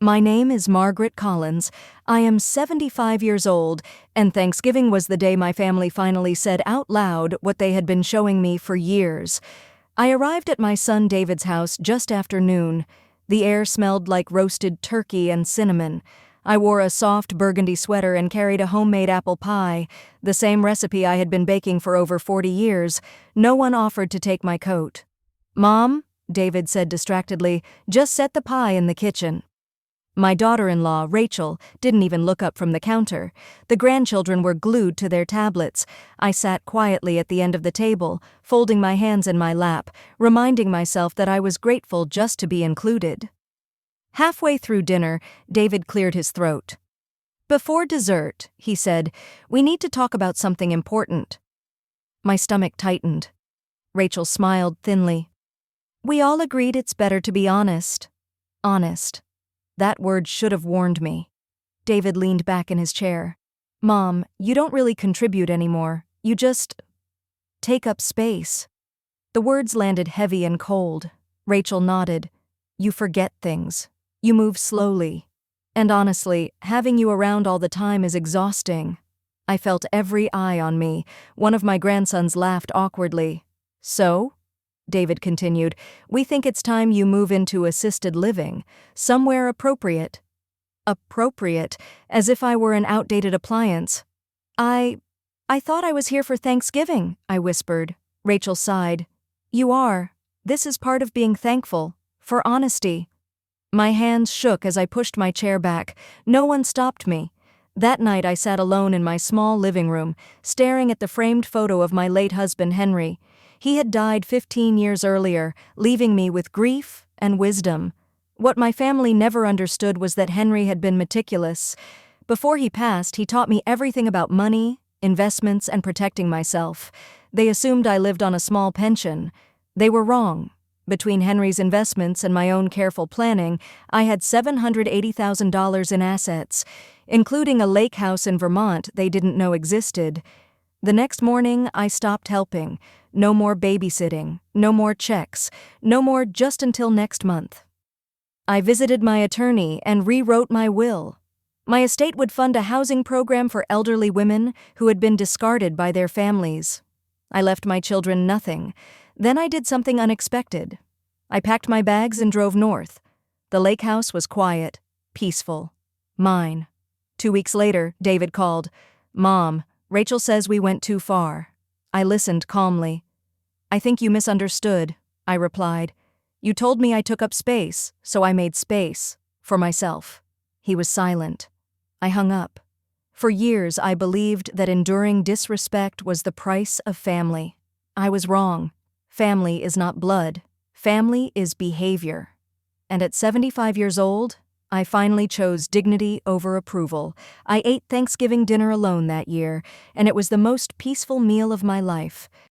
My name is Margaret Collins. I am 75 years old, and Thanksgiving was the day my family finally said out loud what they had been showing me for years. I arrived at my son David's house just after noon. The air smelled like roasted turkey and cinnamon. I wore a soft burgundy sweater and carried a homemade apple pie, the same recipe I had been baking for over 40 years. No one offered to take my coat. "Mom," David said distractedly, "just set the pie in the kitchen." My daughter-in-law, Rachel, didn't even look up from the counter. The grandchildren were glued to their tablets. I sat quietly at the end of the table, folding my hands in my lap, reminding myself that I was grateful just to be included. Halfway through dinner, David cleared his throat. "Before dessert," he said, "we need to talk about something important." My stomach tightened. Rachel smiled thinly. "We all agreed it's better to be honest." Honest. That word should have warned me. David leaned back in his chair. "Mom, you don't really contribute anymore. You just take up space." The words landed heavy and cold. Rachel nodded. "You forget things. You move slowly. And honestly, having you around all the time is exhausting." I felt every eye on me. One of my grandsons laughed awkwardly. "So?" David continued, "We think it's time you move into assisted living, somewhere appropriate." Appropriate, as if I were an outdated appliance. I thought I was here for Thanksgiving," I whispered. Rachel sighed. "You are. This is part of being thankful. For honesty." My hands shook as I pushed my chair back. No one stopped me. That night I sat alone in my small living room, staring at the framed photo of my late husband Henry. He had died 15 years earlier, leaving me with grief and wisdom. What my family never understood was that Henry had been meticulous. Before he passed, he taught me everything about money, investments, and protecting myself. They assumed I lived on a small pension. They were wrong. Between Henry's investments and my own careful planning, I had $780,000 in assets, including a lake house in Vermont they didn't know existed. The next morning, I stopped helping. No more babysitting, no more checks, no more just until next month. I visited my attorney and rewrote my will. My estate would fund a housing program for elderly women who had been discarded by their families. I left my children nothing. Then I did something unexpected. I packed my bags and drove north. The lake house was quiet, peaceful, mine. 2 weeks later, David called. "Mom, Rachel says we went too far." I listened calmly. "I think you misunderstood," I replied. "You told me I took up space, so I made space for myself." He was silent. I hung up. For years, I believed that enduring disrespect was the price of family. I was wrong. Family is not blood. Family is behavior. And at 75 years old, I finally chose dignity over approval. I ate Thanksgiving dinner alone that year, and it was the most peaceful meal of my life.